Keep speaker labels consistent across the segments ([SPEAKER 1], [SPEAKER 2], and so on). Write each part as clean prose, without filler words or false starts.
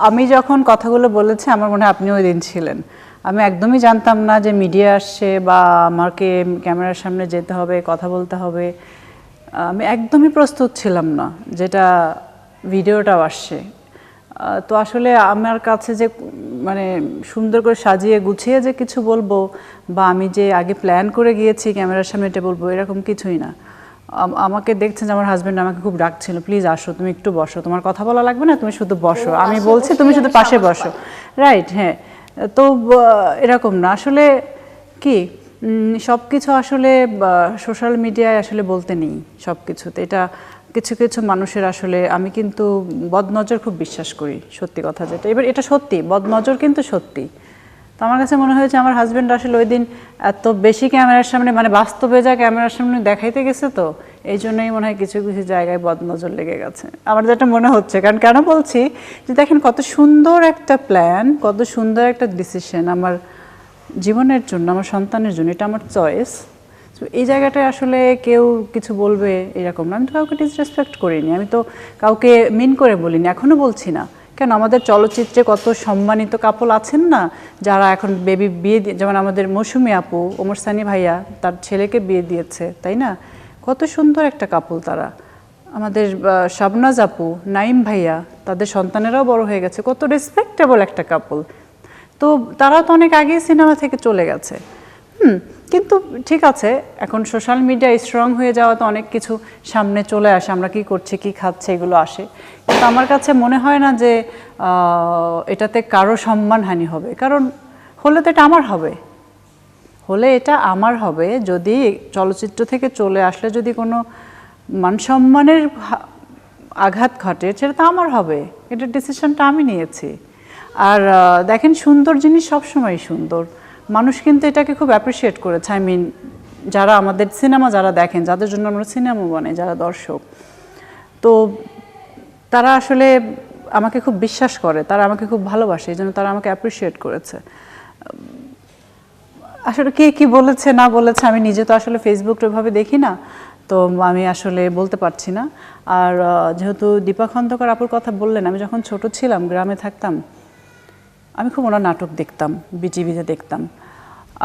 [SPEAKER 1] আমি যখন কথাগুলো বলেছি আমার মনে হয় আপনি ওই দিন ছিলেন। আমি একদমই জানতাম না যে মিডিয়া আসছে বা আমাকে ক্যামেরার সামনে যেতে হবে, কথা বলতে হবে। আমি একদমই প্রস্তুত ছিলাম না, যেটা ভিডিওটাও আসছে। তো আসলে আমার কাছে যে মানে সুন্দর করে সাজিয়ে গুছিয়ে যে কিছু বলবো বা আমি যে আগে প্ল্যান করে গিয়েছি ক্যামেরার সামনে এটা বলবো, এরকম কিছুই না। আমাকে দেখছেন যে আমার হাজব্যান্ড আমাকে খুব ডাকছিল, প্লিজ আসো, তুমি একটু বসো, তোমার কথা বলা লাগবে না, তুমি শুধু বসো। আমি বলছি তুমি শুধু পাশে বসো, রাইট? হ্যাঁ। তো এরকম না আসলে কি সব কিছু আসলে সোশ্যাল মিডিয়ায় আসলে বলতে নেই সব কিছুতে। এটা কিছু কিছু মানুষের আসলে, আমি কিন্তু বদনজর খুব বিশ্বাস করি, সত্যি কথা যেটা। এবার এটা সত্যি, বদনজর কিন্তু সত্যি। তো আমার কাছে মনে হয়েছে আমার হাজব্যান্ড আসলে ওই দিন এত বেশি ক্যামেরার সামনে, মানে বাস্তবে যা ক্যামেরার সামনে দেখাইতে গেছে, তো এই জন্যই মনে হয় কিছু কিছু জায়গায় বদনজর লেগে গেছে আমার, যেটা মনে হচ্ছে। কারণ কেন বলছি যে দেখেন কত সুন্দর একটা প্ল্যান, কত সুন্দর একটা ডিসিশন আমার জীবনের জন্য, আমার সন্তানের জন্য, এটা আমার চয়েস। তো এই জায়গাটায় আসলে কেউ কিছু বলবে এরকম না। আমি তো কাউকে ডিসরেসপেক্ট করিনি, আমি তো কাউকে মিন করে বলিনি, এখনও বলছি না। কেন, আমাদের চলচ্চিত্রে কত সম্মানিত কাপল আছেন না, যারা এখন বেবি বিয়ে দিয়ে, যেমন আমাদের মৌসুমী আপু, ওমর সানি ভাইয়া তার ছেলেকে বিয়ে দিয়েছে, তাই না? কত সুন্দর একটা কাপল তারা। আমাদের শাবনাজ আপু, নাইম ভাইয়া, তাদের সন্তানেরাও বড় হয়ে গেছে, কত রেসপেক্টেবল একটা কাপল। তো তারা তো অনেক আগেই সিনেমা থেকে চলে গেছে। কিন্তু ঠিক আছে, এখন সোশ্যাল মিডিয়া স্ট্রং হয়ে যাওয়া তো অনেক কিছু সামনে চলে আসে, আমরা কি করছি, কি খাচ্ছে, এগুলো আসে। কিন্তু আমার কাছে মনে হয় না যে এটাতে কারো সম্মানহানি হবে, কারণ হলে তো এটা আমার হবে, হলে এটা আমার হবে। যদি চলচ্চিত্র থেকে চলে আসলে যদি কোনো মানসম্মানের আঘাত ঘটে, সেটা তো আমার হবে, এটার ডিসিশনটা আমি নিয়েছি। আর দেখেন, সুন্দর জিনিস সবসময় সুন্দর, মানুষ কিন্তু এটাকে খুব অ্যাপ্রিসিয়েট করেছে। আই মিন, যারা আমাদের সিনেমা যারা দেখেন, যাদের জন্য আমরা সিনেমা বানাই, যারা দর্শক, তো তারা আসলে আমাকে খুব বিশ্বাস করে, তারা আমাকে খুব ভালোবাসে, এই জন্য তারা আমাকে অ্যাপ্রিসিয়েট করেছে। আসলে কে কি বলেছে না বলেছে আমি নিজে তো আসলে ফেসবুকটা ওইভাবে দেখি না, তো আমি আসলে বলতে পারছি না। আর যেহেতু দীপা খন্দকার আপুর কথা বললেন, আমি যখন ছোট ছিলাম, গ্রামে থাকতাম, আমি খুব ওনার নাটক দেখতাম, বিটিভিতে দেখতাম।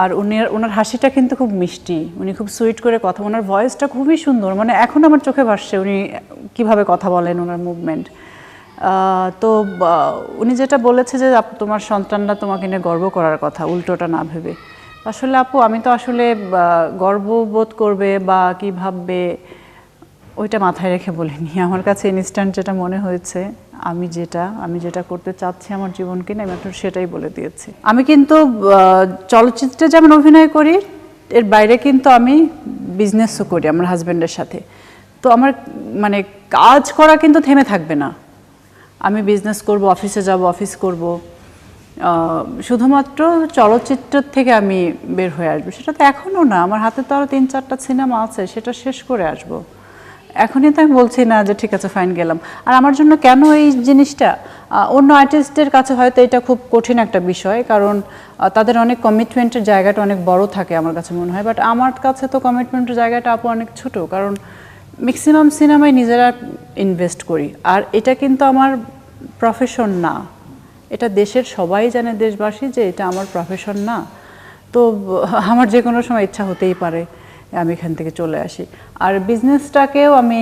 [SPEAKER 1] আর ওনার হাসিটা কিন্তু খুব মিষ্টি, উনি খুব সুইট করে কথা, ওনার ভয়েসটা খুবই সুন্দর, মানে এখন আমার চোখে ভাসছে উনি কিভাবে কথা বলেন, ওনার মুভমেন্ট। তো উনি যেটা বলেছে যে তোমার সন্তানরা তোমাকে নিয়ে গর্ব করার কথা, উল্টোটা না ভেবে। আসলে আপু, আমি তো আসলে গর্ববোধ করবে বা কী ভাববে ওইটা মাথায় রেখে বলিনি। আমার কাছে ইনস্ট্যান্ট যেটা মনে হয়েছে, আমি যেটা করতে চাচ্ছি আমার জীবনকে নিয়ে, আমি একটু সেটাই বলে দিয়েছি। আমি কিন্তু চলচ্চিত্রে যেমন অভিনয় করি, এর বাইরে কিন্তু আমি বিজনেসও করি আমার হাজব্যান্ডের সাথে। তো আমার মানে কাজ করা কিন্তু থেমে থাকবে না, আমি বিজনেস করব, অফিসে যাব, অফিস করব, শুধুমাত্র চলচ্চিত্র থেকে আমি বের হয়ে আসবো সেটা তো এখনও না। আমার হাতে তো আরও 3-4টা সিনেমা আছে, সেটা শেষ করে আসবো। এখনই তো আমি বলছি না যে ঠিক আছে ফাইন গেলাম। আর আমার জন্য কেন এই জিনিসটা, অন্য আর্টিস্টদের কাছে হয়তো এটা খুব কঠিন একটা বিষয়, কারণ তাদের অনেক কমিটমেন্টের জায়গাটা অনেক বড় থাকে আমার কাছে মনে হয়। বাট আমার কাছে তো কমিটমেন্টের জায়গাটা আপু অনেক ছোট, কারণ ম্যাক্সিমাম সিনেমায় নিজেরা ইনভেস্ট করি। আর এটা কিন্তু আমার প্রফেশন না, এটা দেশের সবাই জানে, দেশবাসী, যে এটা আমার প্রফেশন না। তো আমার যে কোনো সময় ইচ্ছা হতেই পারে আমি এখান থেকে চলে আসি। আর বিজনেসটাকেও আমি,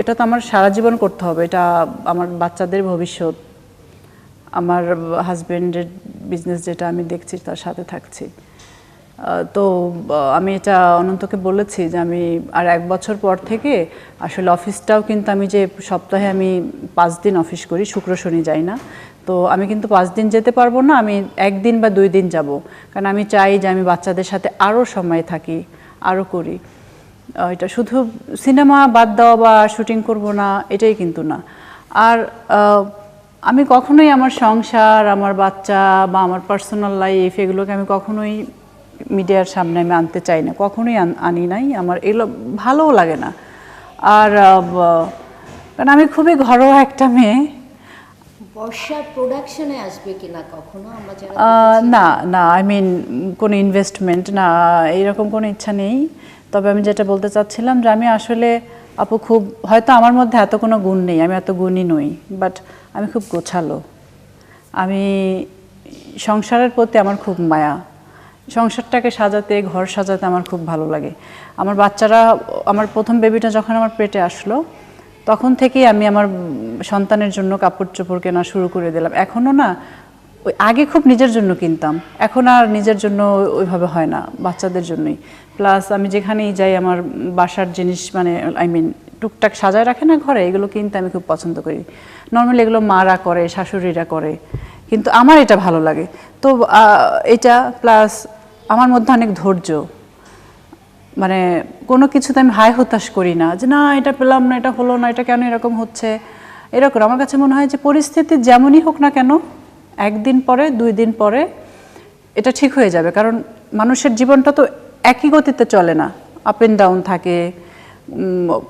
[SPEAKER 1] এটা তো আমার সারা জীবন করতে হবে, এটা আমার বাচ্চাদের ভবিষ্যৎ, আমার হাজব্যান্ডের বিজনেস যেটা আমি দেখছি তার সাথে থাকছি। তো আমি এটা অনন্তকে বলেছি যে আমি আর 1 বছর পর থেকে আসলে অফিসটাও কিন্তু, আমি যে সপ্তাহে আমি 5 দিন অফিস করি, শুক্র শনি যাই না, তো আমি কিন্তু 5 দিন যেতে পারবো না, আমি 1 দিন বা 2 দিন যাব। কারণ আমি চাই যে আমি বাচ্চাদের সাথে আরও সময় থাকি, আরও করি। এটা শুধু সিনেমা বাদ দেওয়া বা শুটিং করব না, এটাই কিন্তু না। আর আমি কখনোই আমার সংসার, আমার বাচ্চা বা আমার পার্সোনাল লাইফ, এগুলোকে আমি কখনোই মিডিয়ার সামনে আমি আনতে চাই না, কখনোই আনি নাই, আমার এগুলো ভালোও লাগে না। আর কারণ আমি খুবই ঘরোয়া একটা মেয়ে।
[SPEAKER 2] বর্ষার প্রোডাকশনে আসবে কিনা কখনো? আমরা যারা
[SPEAKER 1] না না, আই মিন কোনো ইনভেস্টমেন্ট না, এইরকম কোনো ইচ্ছা নেই। তবে আমি যেটা বলতে চাচ্ছিলাম যে আমি আসলে আপু খুব হয়তো আমার মধ্যে এত কোনো গুণ নেই, আমি এত গুণী নই, বাট আমি খুব গোছালো। আমি সংসারের প্রতি আমার খুব মায়া, সংসারটাকে সাজাতে, ঘর সাজাতে আমার খুব ভালো লাগে। আমার বাচ্চারা, আমার প্রথম বেবিটা যখন আমার পেটে আসলো তখন থেকেই আমি আমার সন্তানের জন্য কাপড় চোপড় কেনা শুরু করে দিলাম। এখনও না, ওই আগে খুব নিজের জন্য কিনতাম, এখন আর নিজের জন্য ওইভাবে হয় না, বাচ্চাদের জন্যই। প্লাস আমি যেখানেই যাই আমার বাসার জিনিস মানে টুকটাক সাজায় রাখে না ঘরে, এগুলো কিনতে আমি খুব পছন্দ করি। নর্মালি এগুলো মারা করে, শাশুড়িরা করে, কিন্তু আমার এটা ভালো লাগে। তো এটা প্লাস আমার মধ্যে অনেক ধৈর্য, মানে কোনো কিছুতে আমি হায় হতাশ করি না যে না এটা পেলাম না, এটা হলো না, এটা কেন এরকম হচ্ছে। এরকম আমার কাছে মনে হয় যে পরিস্থিতি যেমনই হোক না কেন, একদিন পরে 2 দিন পরে এটা ঠিক হয়ে যাবে। কারণ মানুষের জীবনটা তো একই গতিতে চলে না, আপ অ্যান্ড ডাউন থাকে,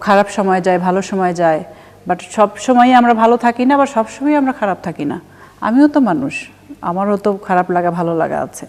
[SPEAKER 1] খারাপ সময় যায়, ভালো সময় যায়, বাট সব সময়ই আমরা ভালো থাকি না, আবার সব সময়ই আমরা খারাপ থাকি না। আমিও তো মানুষ, আমারও তো খারাপ লাগা ভালো লাগা আছে।